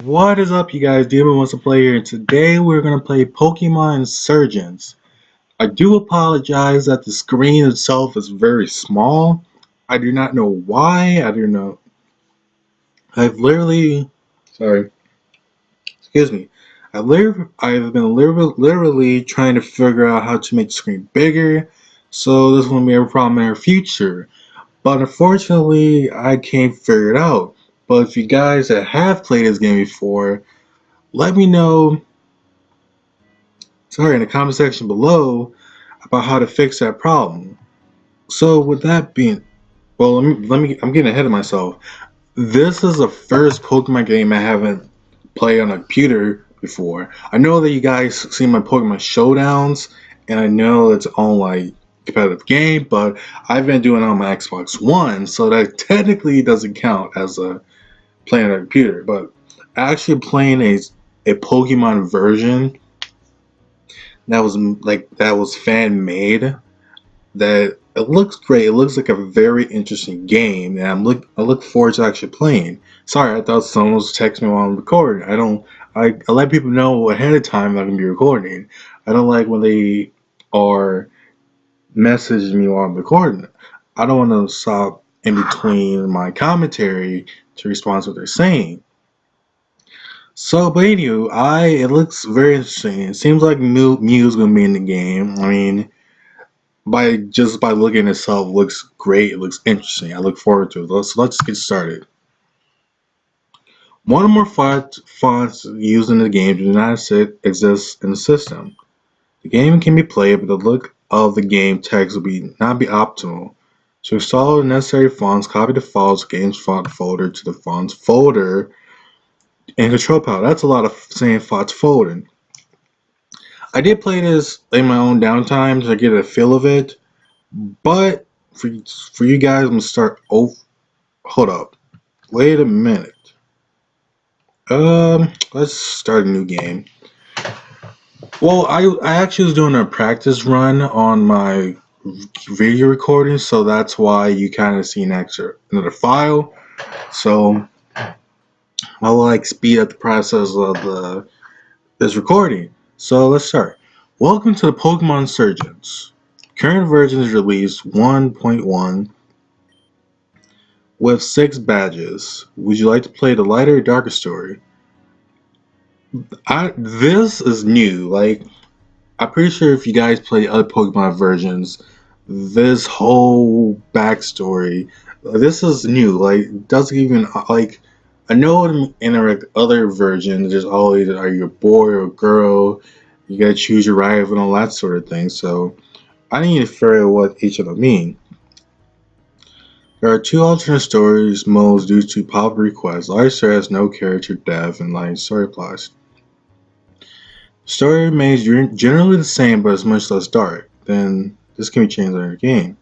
What is up, you guys? Demon wants to play here, and today we're gonna play Pokemon Insurgence. I do apologize that the screen itself is very small. I do not know why. I don't know. I've literally, sorry, excuse me. I've been literally trying to figure out how to make the screen bigger, so this won't be a problem in our future. But unfortunately, I can't figure it out. But if you guys that have played this game before, let me know in the comment section below about how to fix that problem. So with that being, well, I'm getting ahead of myself. This is the first Pokemon game I haven't played on a computer before. I know that you guys see my Pokemon Showdowns, and I know it's on like competitive game, but I've been doing it on my Xbox One, so that technically doesn't count as a playing on a computer. But actually playing a Pokemon version that was fan made. That it looks great. It looks like a very interesting game, and I look forward to actually playing. Sorry, I thought someone was texting me while I'm recording. I let people know ahead of time that I'm gonna be recording. I don't like when they are messaging me while I'm recording. I don't want to stop in between my commentary to respond to what they're saying. So, but anyway, it looks very interesting. It seems like Mew's gonna be in the game. I mean, by looking at itself, looks great. It looks interesting. I look forward to it. Let's get started. One or more fonts used in the game do not exist in the system. The game can be played, but the look of the game text will not be optimal. To install the necessary fonts, copy the files game's font folder to the fonts folder in control panel. That's a lot of saying fonts folder. I did play this in my own downtime to get a feel of it, but for you guys, I'm gonna start. Oh, hold up. Wait a minute. Let's start a new game. Well, I actually was doing a practice run on my video recording, so that's why you kind of see another file. So I'll like speed up the process of this recording. So let's start. Welcome to the Pokemon Insurgence. Current version is released 1.1 with 6 badges. Would you like to play the lighter or darker story? This is new. Like, I'm pretty sure if you guys play other Pokemon versions, this whole backstory, this is new. Like, doesn't even like. I know in other versions, there's always are you a boy or a girl? You gotta choose your rival and all that sort of thing. So I need to figure out what each of them mean. There are 2 alternate stories modes due to popular requests. Light Story has no character depth and light story plots. Story remains generally the same but is much less dark. Then this can be changed later in the game.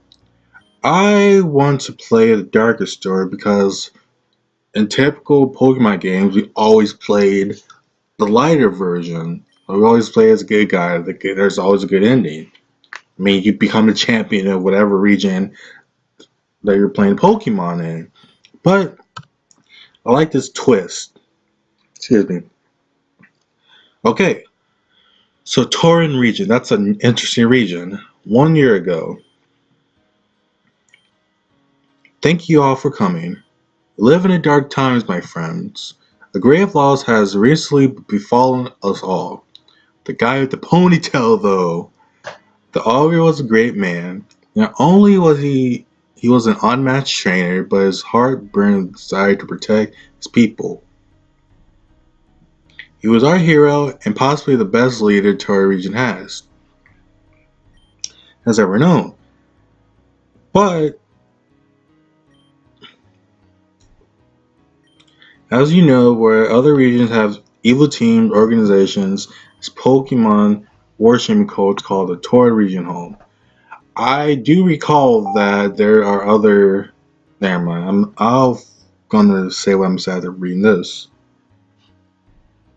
I want to play the darker story because in typical Pokemon games we always played the lighter version. We always play as a good guy. There's always a good ending. I mean, you become the champion of whatever region that you're playing Pokemon in. But I like this twist. Excuse me. Okay, so Torren Region. That's an interesting region. 1 year ago. Thank you all for coming. We live in the dark times, my friends. A grave loss has recently befallen us all. The guy with the ponytail, though. The augur was a great man. Not only was he was an unmatched trainer, but his heart burned with desire to protect his people. He was our hero and possibly the best leader Torren Region has ever known. But as you know, where other regions have evil teams, organizations, it's Pokemon worshiping cults called the Torren Region home. I do recall that there are other. Never mind. I'm gonna say what I'm sad after reading this.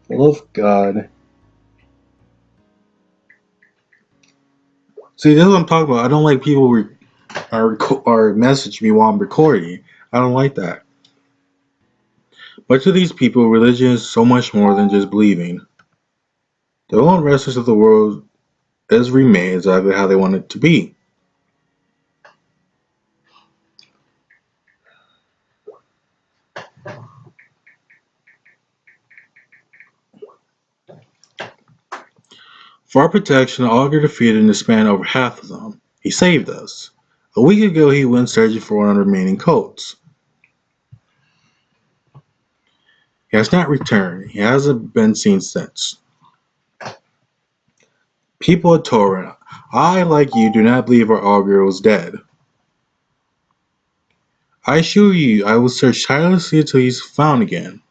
Love God. See, this is what I'm talking about. I don't like people are messaging me while I'm recording. I don't like that. But to these people, religion is so much more than just believing. They want the rest of the world is remain exactly how they want it to be. For our protection, Augur defeated and disbanded over half of them. He saved us. A week ago, he went searching for one of the remaining cults. He has not returned. He hasn't been seen since. People at Torren, I, like you, do not believe our Augur was dead. I assure you, I will search tirelessly until he's found again.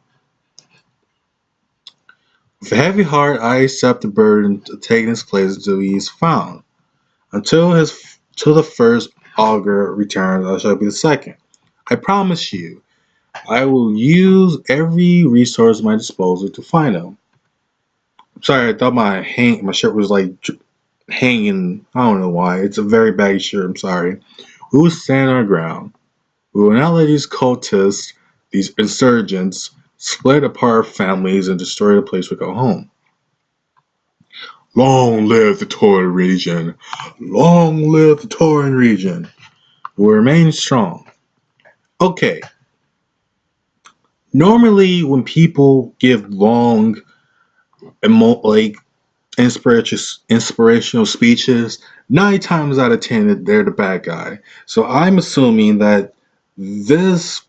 With a heavy heart, I accept the burden of taking his place until he is found. Till the first augur returns, I shall be the second. I promise you, I will use every resource at my disposal to find him. I'm sorry, I thought my shirt was like hanging. I don't know why. It's a very baggy shirt. I'm sorry. We will stand our ground. We will not let these cultists, these insurgents, split apart our families and destroy the place we call home. Long live the Torren Region! Long live the Torren Region! We will remain strong. Okay, normally when people give long, like inspirational speeches, 9 times out of 10 they're the bad guy. So I'm assuming that this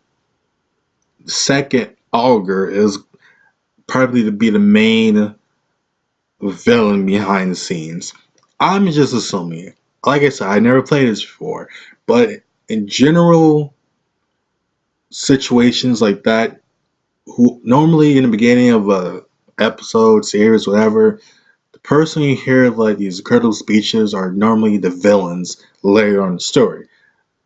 second augur is probably to be the main villain behind the scenes. I'm just assuming. Like I said, I never played this before, but in general situations like that, who normally in the beginning of a episode, series, whatever, the person you hear like these incredible speeches are normally the villains later on the story.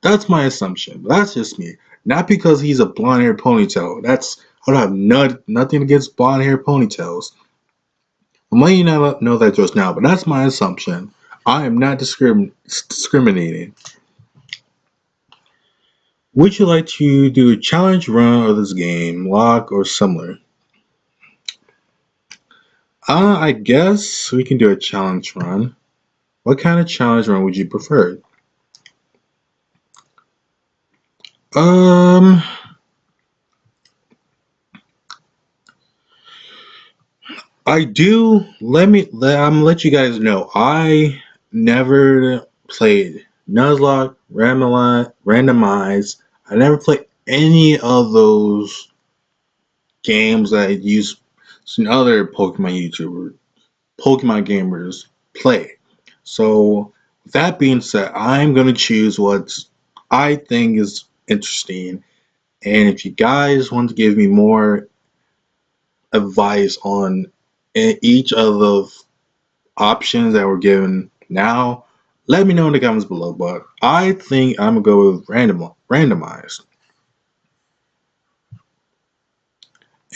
That's my assumption. But that's just me. Not because he's a blonde hair ponytail. I don't have nothing against blonde hair ponytails. I'm letting you know that just now, but that's my assumption. I am not discriminating. Would you like to do a challenge run of this game, lock, or similar? I guess we can do a challenge run. What kind of challenge run would you prefer? Um, I do. I'm gonna let you guys know. I never played Nuzlocke, Randomize. I never played any of those games that use some other Pokemon gamers play. So, with that being said, I'm gonna choose what I think is interesting. And if you guys want to give me more advice on each of the options that were given now, let me know in the comments below. But I think I'm gonna go with randomized.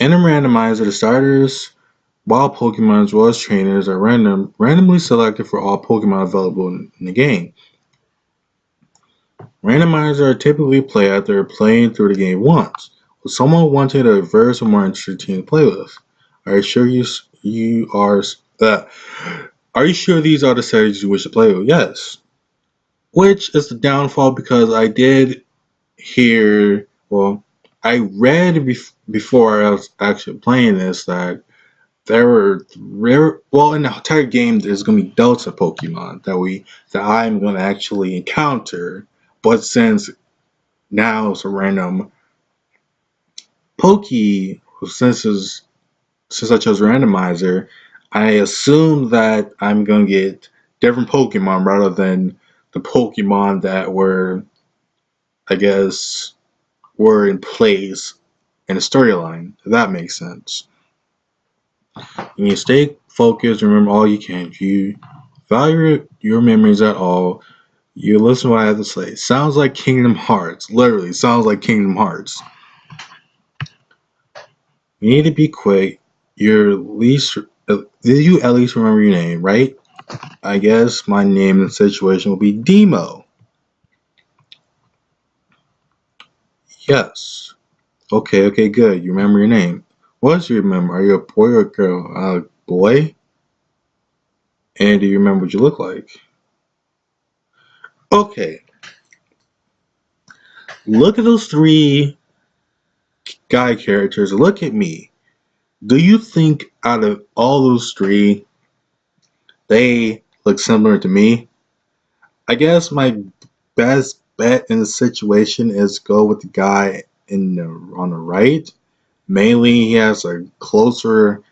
In a randomizer, the starters, wild Pokemon as well as trainers are randomly selected for all Pokemon available in the game. Randomizers are typically played after playing through the game once, with someone wanting a diverse or more interesting playlist. Are you sure you are? Are you sure these are the settings you wish to play with? Yes. Which is the downfall because I did hear, well, I read before I was actually playing this that there were well, in the entire game there's gonna be Delta Pokemon that I'm gonna actually encounter, but since now it's a random since since I chose randomizer, I assume that I'm gonna get different Pokemon rather than the Pokemon that were, I guess, were in place in the storyline. If that makes sense. And you stay focused, remember all you can. If you value your memories at all, you listen to what I have to say. Sounds like Kingdom Hearts. Literally, sounds like Kingdom Hearts. You need to be quick. Did you at least remember your name, right? I guess my name in the situation will be Demo. Yes. Okay, okay, good. You remember your name. What else do you remember? Are you a boy or a girl? Boy? And do you remember what you look like? Okay, look at those three guy characters. Look at me. Do you think out of all those three, they look similar to me? I guess my best bet in the situation is go with the guy on the right. Mainly, he has a closer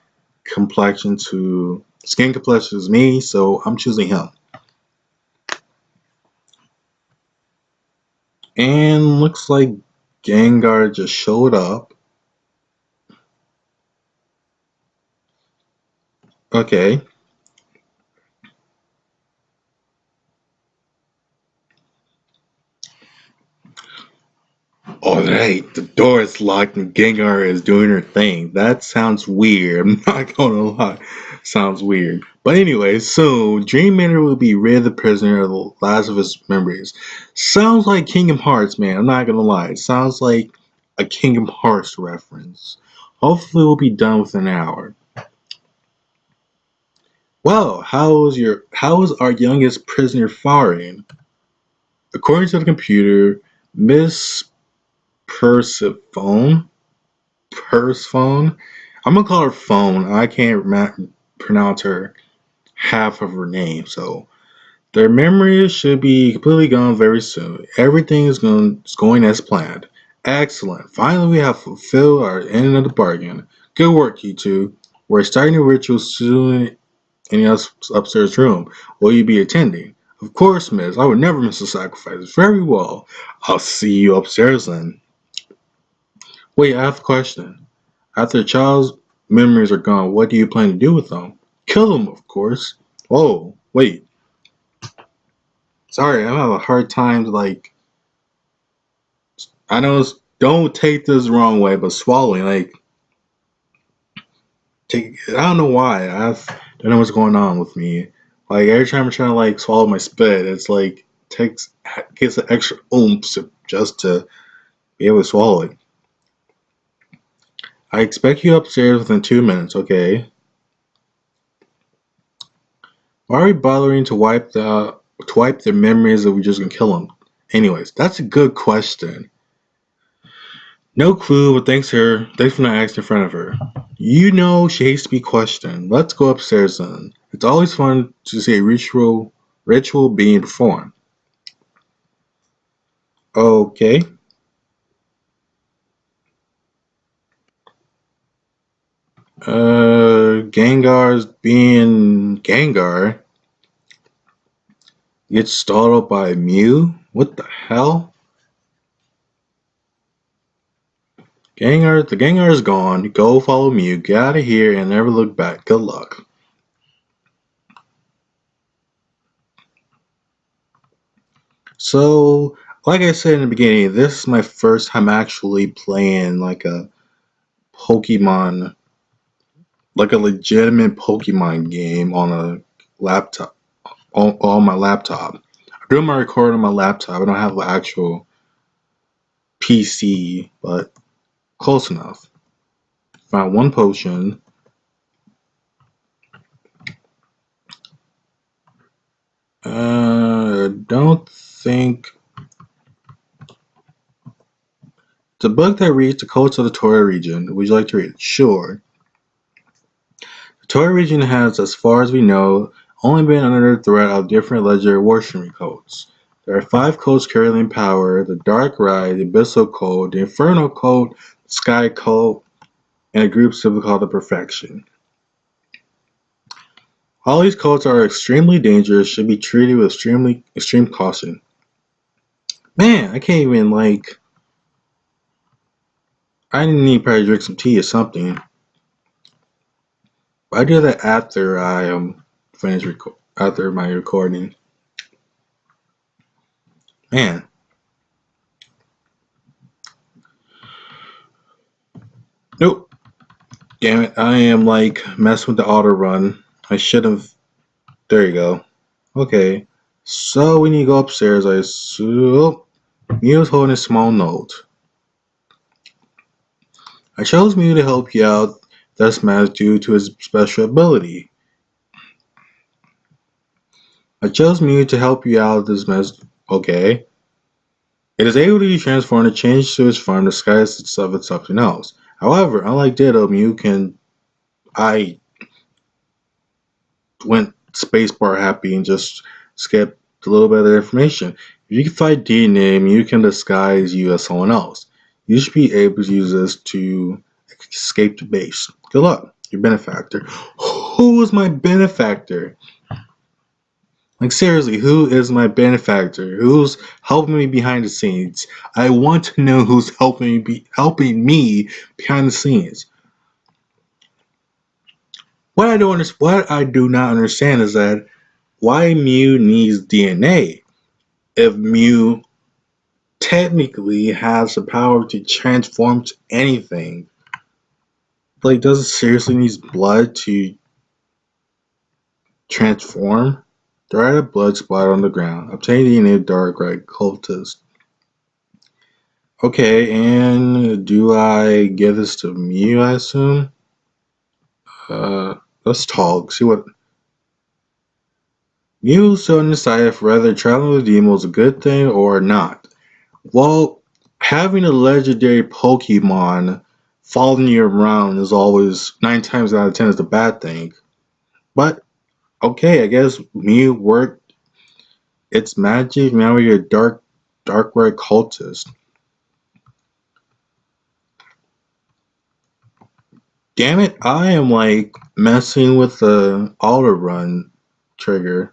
complexion to skin complexion as me, so I'm choosing him. And looks like Gengar just showed up. Okay. Alright, the door is locked and Gengar is doing her thing. That sounds weird. I'm not gonna lie. Sounds weird. But anyway, so Dream Matter will be rid of the prisoner of the last of his memories. Sounds like Kingdom Hearts, man. I'm not gonna lie. It sounds like a Kingdom Hearts reference. Hopefully we'll be done within an hour. Well, how is our youngest prisoner faring? According to the computer, Miss Persephone Persephone. I'm gonna call her Phone. I can't pronounce her half of her name, so their memory should be completely gone very soon. Everything is going as planned. Excellent. Finally, we have fulfilled our end of the bargain. Good work, you two. We're starting the ritual soon in the upstairs room. Will you be attending? Of course, miss. I would never miss a sacrifice. Very well. I'll see you upstairs then. Wait, I have a question. After the child's memories are gone, what do you plan to do with them? Kill them, of course. Oh, wait. Sorry, I have a hard time I know don't take this the wrong way, but swallowing, I don't know why. Don't know what's going on with me. Like, every time I'm trying to, swallow my spit, it's gets an extra oomph just to be able to swallow it. I expect you upstairs within 2 minutes, okay? Why are we bothering to wipe their memories if we're just gonna kill them? Anyways, that's a good question. No clue, but thanks for not asking in front of her. You know she hates to be questioned. Let's go upstairs then. It's always fun to see a ritual being performed. Okay. Gengar's being Gengar gets startled by Mew? What the hell? The Gengar is gone. Go follow Mew. Get out of here and never look back. Good luck. So, like I said in the beginning, this is my first time actually playing Pokemon, like a legitimate Pokemon game on a laptop, on my laptop. I'm doing my recording on my laptop. I don't have an actual PC, but close enough. Found one potion. Don't think it's a book that reads the codes of the Torren region. Would you like to read it? Sure. The Torren region has, as far as we know, only been under the threat of different legendary worshiping codes. There are 5 codes currently in power: the Dark Ride, the Abyssal Code, the Inferno Code, the Sky Code, and a group simply called the Perfection. All these codes are extremely dangerous, should be treated with extreme caution. Man, I can't even I need to probably drink some tea or something. But I do that after I finish after my recording. Man, nope. Damn it, I am messing with the auto run. I should have. There you go. Okay, so we need to go upstairs. I assume Mew's holding a small note. I chose Mew to help you out this match due to his special ability. I chose Mew to help you out this match. Okay. It is able to be transformed and change to its form, disguise itself as something else. However, unlike Ditto, Mew can. I went spacebar happy and just skipped a little bit of the information. If you can fight DNA, Mew can disguise you as someone else. You should be able to use this to escape the base. Good luck, your benefactor. Who is my benefactor? Like seriously, who is my benefactor? Who's helping me behind the scenes? I want to know who's helping me behind the scenes. What I do not understand is that why Mew needs DNA if Mew technically has the power to transform to anything. Like, does it seriously need blood to transform? There a blood splatter on the ground. Obtain DNA of Dark Red Cultist. Okay, and do I give this to Mew, I assume? Let's talk. See what. Mew still undecided if whether traveling with Demo is a good thing or not. Well, having a legendary Pokemon following you around is always 9 times out of 10 is a bad thing. But okay, I guess Mew worked its magic. Now you're a dark red cultist. Damn it, I am like messing with the auto run trigger.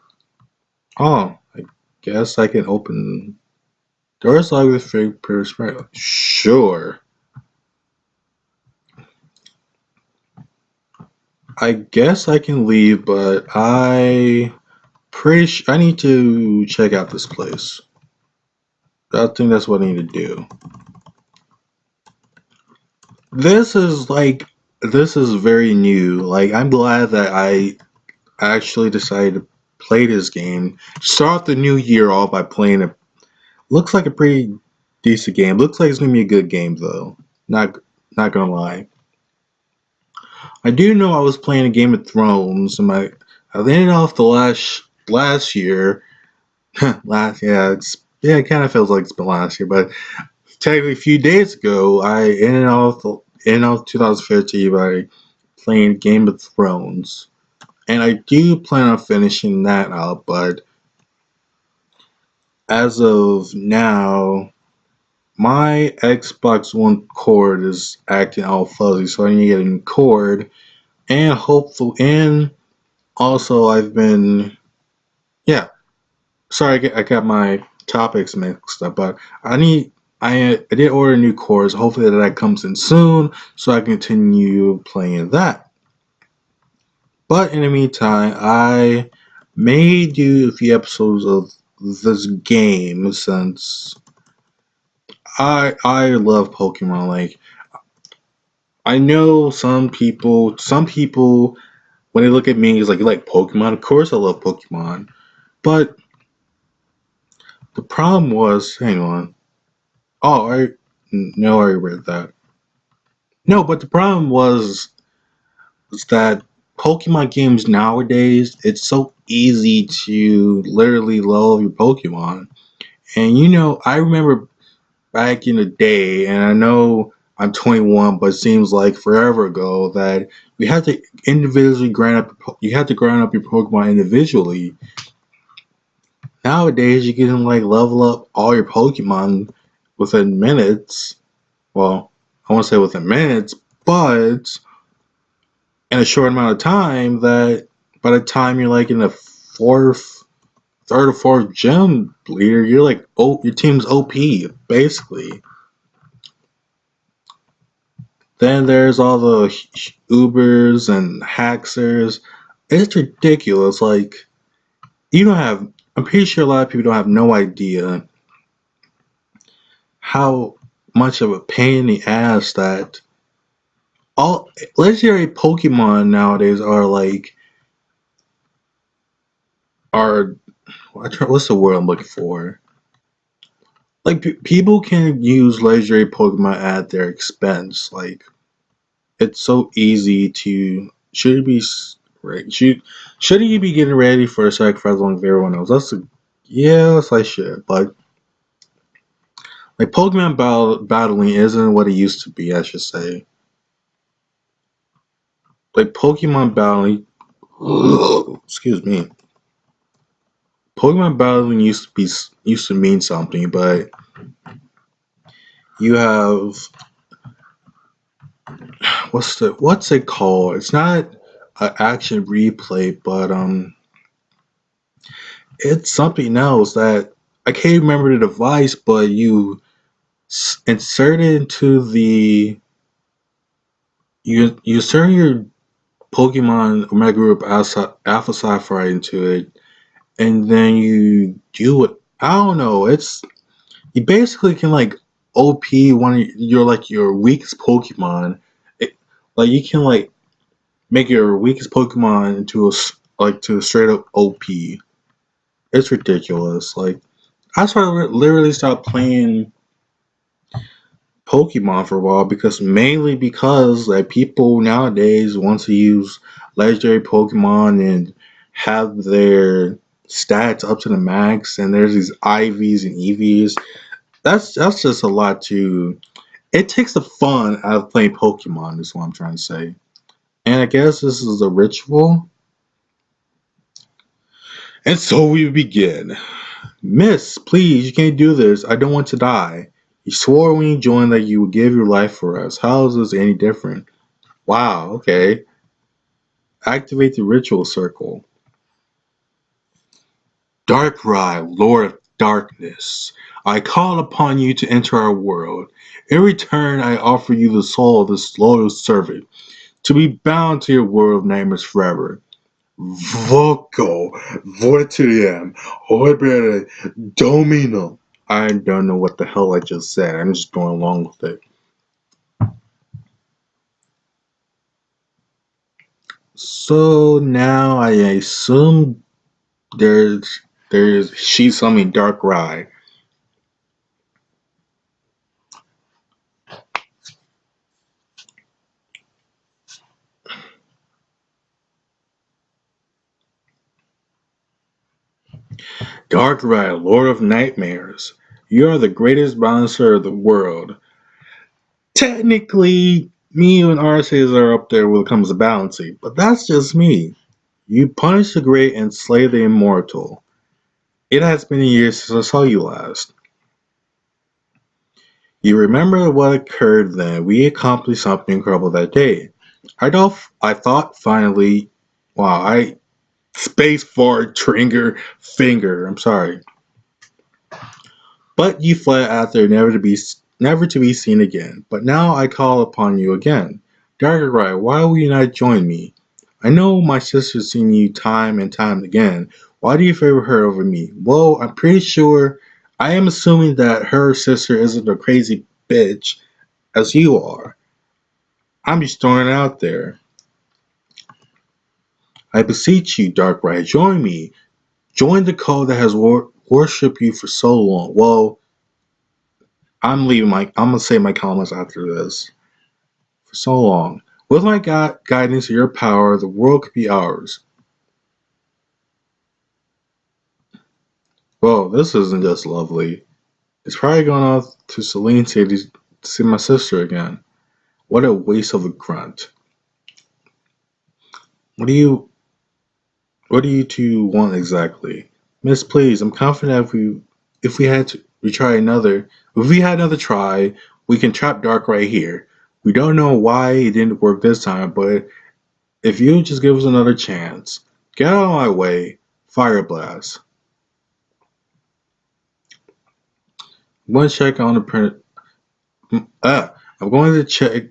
Oh, I guess I can open doors like with fake perspective. Sure. I guess I can leave, but I need to check out this place. I think that's what I need to do. This is very new. Like I'm glad that I actually decided to play this game. Start the new year off by playing it. Looks like a pretty decent game. Looks like it's gonna be a good game though. Not gonna lie. I do know I was playing a Game of Thrones and I ended off the last year. It kind of feels like it's been last year, but technically a few days ago I ended off 2015 by playing Game of Thrones. And I do plan on finishing that out, but as of now, my Xbox One cord is acting all fuzzy, so I need to get a new cord. And also I've been, yeah. Sorry, I got my topics mixed up, but I did order new cords. Hopefully that comes in soon, so I can continue playing that. But in the meantime, I may do a few episodes of this game since I love Pokemon. Like I know some people when they look at me is like you like Pokemon. Of course I love Pokemon. But the problem was hang on. Oh I no I already read that. No, but the problem was that Pokemon games nowadays it's so easy to literally level your Pokemon. And I remember back in the day, and I know I'm 21, but it seems like forever ago that we had to individually grind up. You had to grind up your Pokemon individually. Nowadays, you can like level up all your Pokemon within minutes. Well, I won't say within minutes, but in a short amount of time. That by the time you're like in the third or fourth gym leader, you're like, oh, your team's OP basically. Then there's all the Ubers and Haxers. It's ridiculous. Like, you don't have, I'm pretty sure a lot of people don't have no idea how much of a pain in the ass that all legendary Pokemon nowadays are like, are, what's the word I'm looking for? Like, people can use legendary Pokemon at their expense. Like, It's so easy to should you be right? Shouldn't you be getting ready for a sacrifice along with everyone else? Yes, I should, but like Pokemon battling isn't what it used to be. I should say, like Pokemon battling. Excuse me. Pokemon battling used to mean something, but you have what's it called? It's not an action replay, but it's something else that I can't remember the device, but you insert it into the you insert your Pokemon Omega Group Alpha Sapphire into it, and then you do it. I don't know. It's you basically can like OP one of your like your weakest Pokemon. It, like you can like make your weakest Pokemon into like to a straight up OP. It's ridiculous. Like I started literally stopped playing Pokemon for a while because mainly because like people nowadays want to use legendary Pokemon and have their stats up to the max, and there's these IVs and EVs. That's just a lot too. It takes the fun out of playing Pokemon. Is what I'm trying to say. And I guess this is a ritual. And so we begin. Miss, please, you can't do this. I don't want to die. You swore when you joined that you would give your life for us. How is this any different? Wow, okay. Activate the ritual circle. Darkrai, Lord of Darkness, I call upon you to enter our world. In return, I offer you the soul of this loyal servant, to be bound to your world of nightmares forever. Voco, Vortium, Orbere, Domino. I don't know what the hell I just said. I'm just going along with it. So now I assume there's she's summoning Darkrai. Darkrai, Lord of Nightmares. You are the greatest balancer of the world. Technically, me and Arceus are up there when it comes to balancing, but that's just me. You punish the great and slay the immortal. It has been years since I saw you last. You remember what occurred then. We accomplished something incredible that day. I thought finally, wow, I space fart trigger finger. I'm sorry, but you fled after never to be seen again. But now I call upon you again, Darkrai. Why will you not join me? I know my sister's seen you time and time again. Why do you favor her over me? Well, I'm pretty sure. I am assuming that her sister isn't a crazy bitch as you are. I'm just throwing it out there. I beseech you, Darkrai, join me. Join the code that has worshipped you for so long. Well, I'm gonna say my comments after this. For so long. With my guidance and your power, the world could be ours. Well, this isn't just lovely. It's probably going off to Celine City to see my sister again. What a waste of a grunt. What do you what do you two want exactly? Miss, please, I'm confident if we had to we try another if we had another try, we can trap Dark right here. We don't know why it didn't work this time, but if you just give us another chance. Get out of my way. Fire blast. I'm going to check on the print. I'm going to check.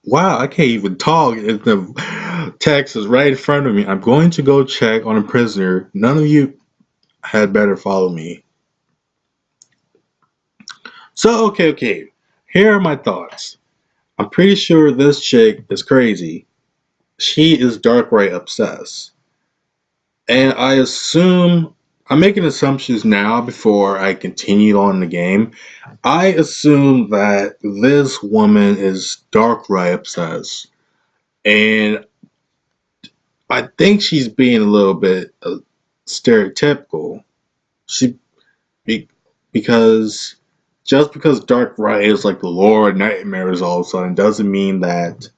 Wow, I can't even talk if the text is right in front of me. I'm going to go check on a prisoner. None of you had better follow me. So, okay. Here are my thoughts. I'm pretty sure this chick is crazy. She is Darkrai obsessed. And I assume I'm making assumptions now before I continue on the game. I assume that this woman is Darkrai obsessed. And I think she's being a little bit stereotypical. She be, because just because Dark Knight is like the Lord of Nightmares all of a sudden doesn't mean that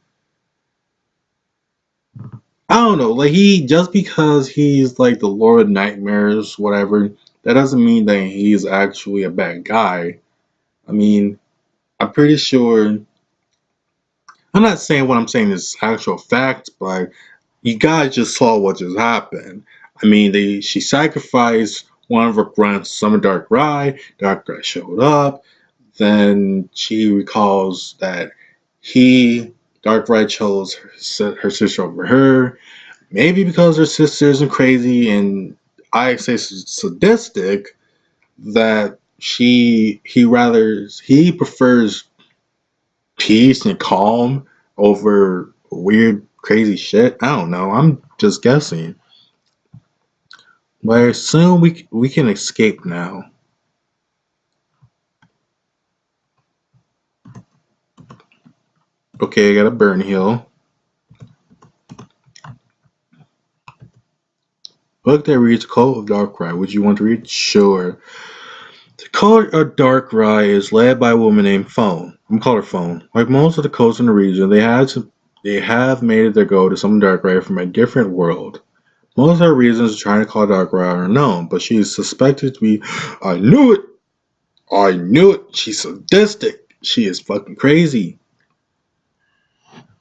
I don't know, like he just because he's like the Lord of Nightmares, whatever, that doesn't mean that he's actually a bad guy. I mean, I'm pretty sure I'm not saying what I'm saying is actual fact, but you guys just saw what just happened. I mean, she sacrificed one of her friends, Summer Dark Ride. Dark Ride showed up. Then she recalls that he, Dark Ride, chose her sister over her. Maybe because her sister isn't crazy and I say sadistic, that he prefers peace and calm over weird crazy shit. I don't know. I'm just guessing. But soon we can escape now. Okay, I got a burn heal. Book that reads Cult of Darkrai. Would you want to read? Sure. The Cult of Darkrai is led by a woman named Phone. I'm calling her Phone. Like most of the cults in the region, they have made it their goal to summon Darkrai from a different world. Most of her reasons for trying to call Darkrai are unknown, but she is suspected to be I knew it! I knew it! She's sadistic! She is fucking crazy.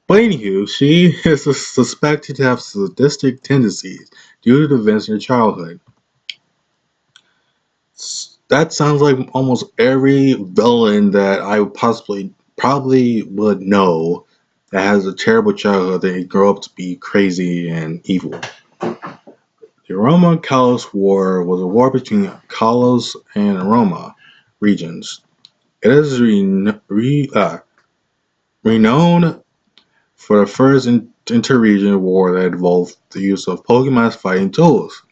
But anywho, she is suspected to have sadistic tendencies due to the events in her childhood. That sounds like almost every villain that I would probably would know that has a terrible childhood that they grow up to be crazy and evil. The Aroma-Kalos War was a war between Kalos and Aroma regions. It is renowned for the first inter-region war that involved the use of Pokemon's fighting tools.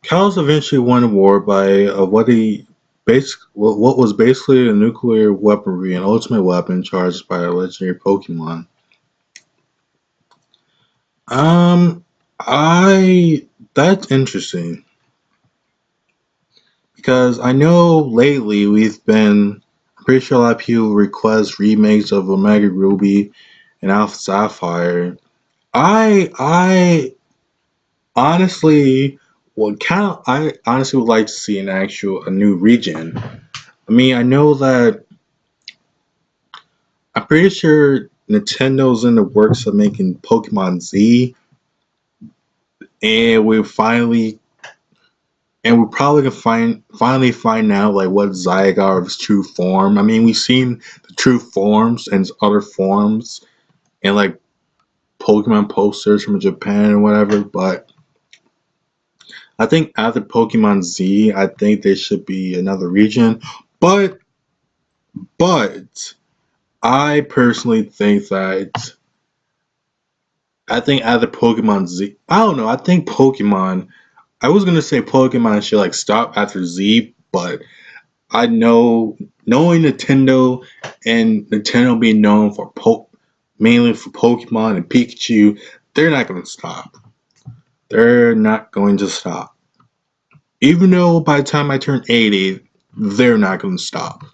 Kalos eventually won the war by what was basically a nuclear weaponry and ultimate weapon charged by a legendary Pokemon. Um, I that's interesting because I know lately I'm pretty sure a lot of people request remakes of Omega Ruby and Alpha Sapphire. I honestly I honestly would like to see a new region. I mean, I know that I'm pretty sure Nintendo's in the works of making Pokemon Z, and we're probably gonna finally find out like what Zygarde's true form. I mean, we've seen the true forms and other forms and like Pokemon posters from Japan or whatever, but I think after Pokemon Z, I think there should be another region. But but I personally think that I think after Pokemon Z, I don't know. I think Pokemon. I was gonna say Pokemon should like stop after Z, but I know knowing Nintendo and Nintendo being known for mainly for Pokemon and Pikachu, they're not gonna stop. They're not going to stop. Even though by the time I turn 80, they're not gonna stop.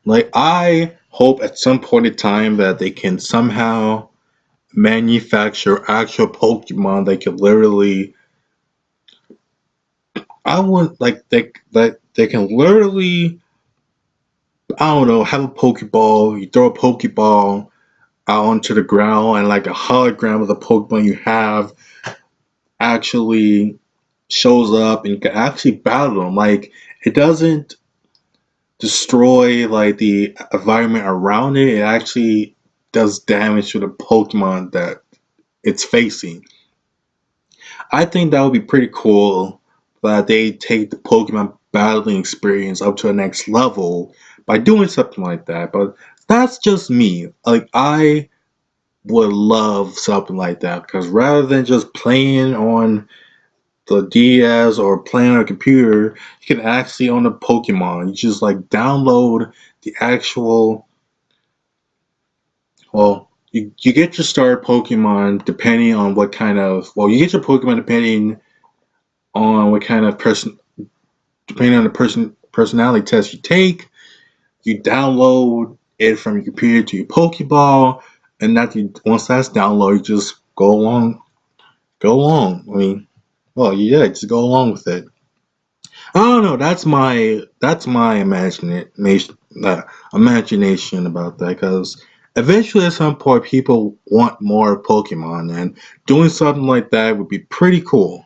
Like I hope at some point in time that they can somehow manufacture actual Pokemon that could literally I want like they can literally I don't know have a Pokeball. You throw a Pokeball out onto the ground and like a hologram of the Pokemon you have actually shows up and you can actually battle them. Like it doesn't destroy like the environment around it. It actually does damage to the Pokemon that it's facing. I think that would be pretty cool that they take the Pokemon battling experience up to the next level by doing something like that. But that's just me. Like I would love something like that because rather than just playing on the DS or playing on a computer, you can actually own a Pokemon. You just like download the actual Well, you get your start Pokemon depending on what kind of. Well, you get your Pokemon depending on what kind of person. Depending on the personality test you take, you download it from your computer to your Pokeball, and once that's downloaded, you just go along. I mean, well, yeah, just go along with it. I don't know. That's my imagination about that. Because eventually, at some point, people want more Pokemon, and doing something like that would be pretty cool.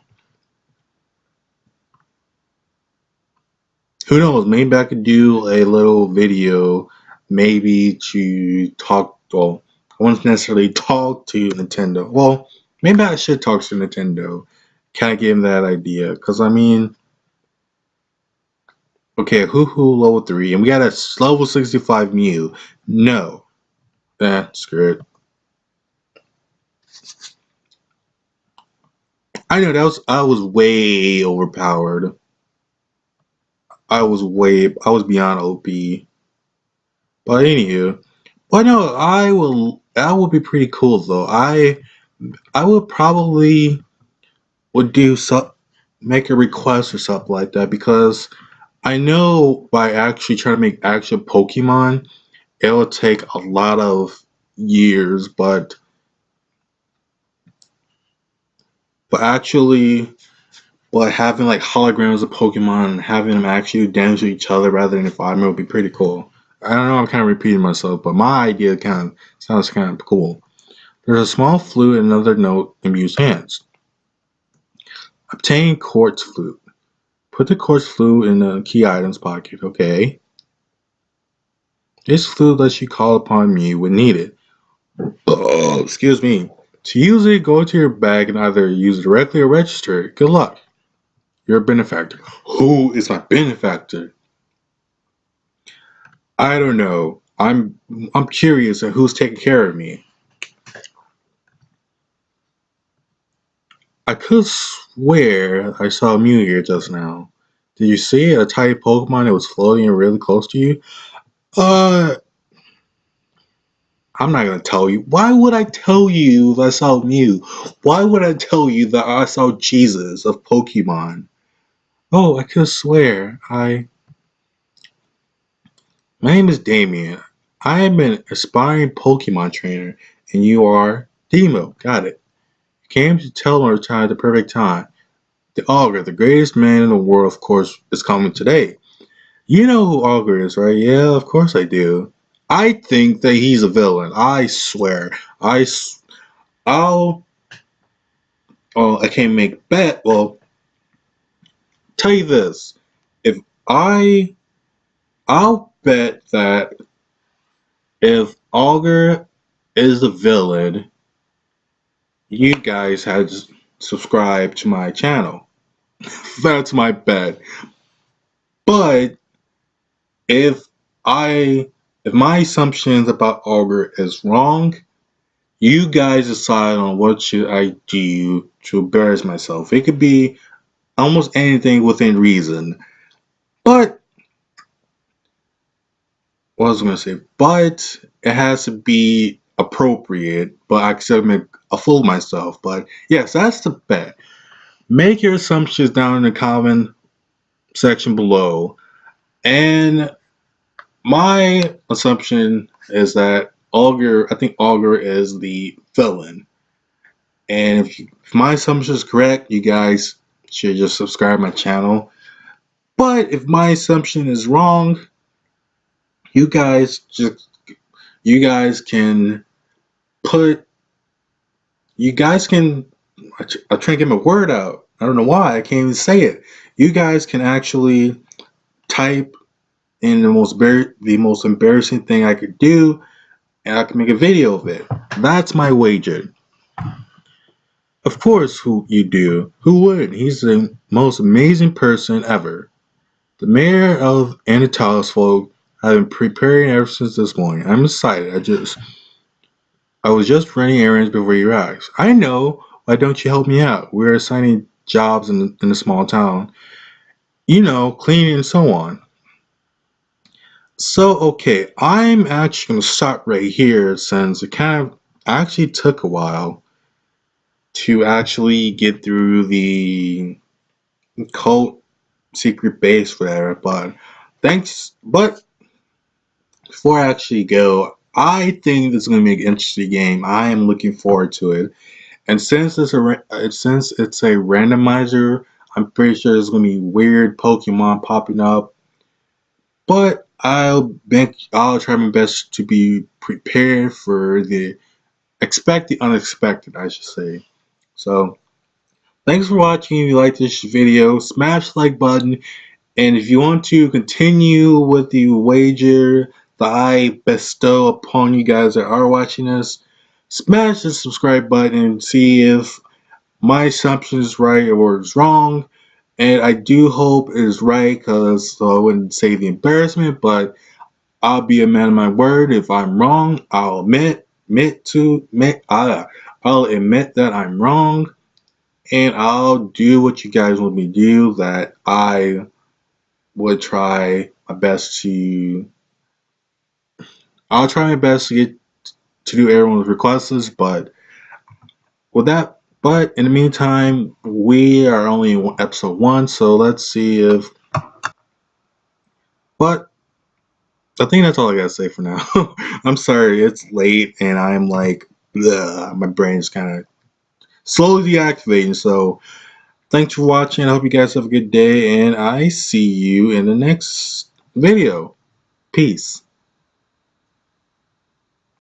Who knows? Maybe I could do a little video, maybe to talk. Well, I won't necessarily talk to Nintendo. Well, maybe I should talk to Nintendo. Kind of give them that idea, because I mean, okay, Hoo level 3, and we got a level 65 Mew. No. Screw it. I know I was way overpowered. I was beyond OP. But anywho, but no, that would be pretty cool though. I would probably would do some, make a request or something like that because I know by actually trying to make actual Pokemon, it will take a lot of years, but but having like holograms of Pokemon and having them actually do damage to each other rather than environment would be pretty cool. I don't know, I'm kind of repeating myself, but my idea kind of sounds kind of cool. There's a small flute and another note in Mew's hands. Obtain quartz flute. Put the quartz flute in the key items pocket. Okay. This flute lets you call upon Mew when needed. Oh, excuse me. To use it, go to your bag and either use it directly or register it. Good luck. You're a benefactor. Who is my benefactor? I don't know. I'm curious at who's taking care of me. I could swear I saw Mew here just now. Did you see a tiny Pokemon that was floating really close to you? Uh, I'm not gonna tell you. Why would I tell you if I saw Mew? Why would I tell you that I saw Jesus of Pokemon? Oh, I could swear. My name is Damien. I am an aspiring Pokemon trainer, and you are Demo. Got it. Came to tell her time at the perfect time. The Augur, the greatest man in the world, of course, is coming today. You know who Augur is, right? Yeah, of course I do. I think that he's a villain. I swear. I'll. Oh, I can't make bet. Well, tell you this. If I, I'll bet that if Augur is the villain, you guys had to subscribe to my channel. That's my bet. But if I if my assumptions about Augur is wrong, you guys decide on what should I do to embarrass myself. It could be almost anything within reason. But what was I gonna say? But it has to be appropriate, but I still make a fool of myself. But yes, that's the bet. Make your assumptions down in the comment section below. And my assumption is that I think Augur is the villain. And if my assumption is correct, you guys should just subscribe my channel. But if my assumption is wrong, you guys just you guys can put you guys can I'm trying to get my word out. I don't know why I can't even say it. You guys can actually type in the most embarrassing thing I could do, and I can make a video of it. That's my wager. Of course, who you do. Who would? He's the most amazing person ever. The mayor of Anatolis folk. I've been preparing ever since this morning. I'm excited. I was just running errands before you asked. I know. Why don't you help me out? We're assigning jobs in a small town. You know, cleaning and so on. So, okay, I'm actually going to stop right here since it kind of actually took a while to actually get through the cult secret base, whatever. But thanks. But before I actually go, I think this is going to be an interesting game. I am looking forward to it. And since it's a randomizer, I'm pretty sure there's going to be weird Pokemon popping up. But I'll try my best to be prepared for the expect the unexpected, I should say. So thanks for watching. If you like this video, smash the like button. And if you want to continue with the wager that I bestow upon you guys that are watching this, smash the subscribe button and see if my assumption is right or is wrong. And I do hope it is right, because so I wouldn't say the embarrassment, but I'll be a man of my word. If I'm wrong, I'll admit that I'm wrong, and I'll do what you guys want me to do. That I would try my best to. I'll try my best to get to do everyone's requests, but with that. But in the meantime, we are only in episode 1, so let's see if. But I think that's all I gotta say for now. I'm sorry, it's late and I'm like, bleh, my brain's kind of slowly deactivating. So thanks for watching. I hope you guys have a good day, and I see you in the next video. Peace.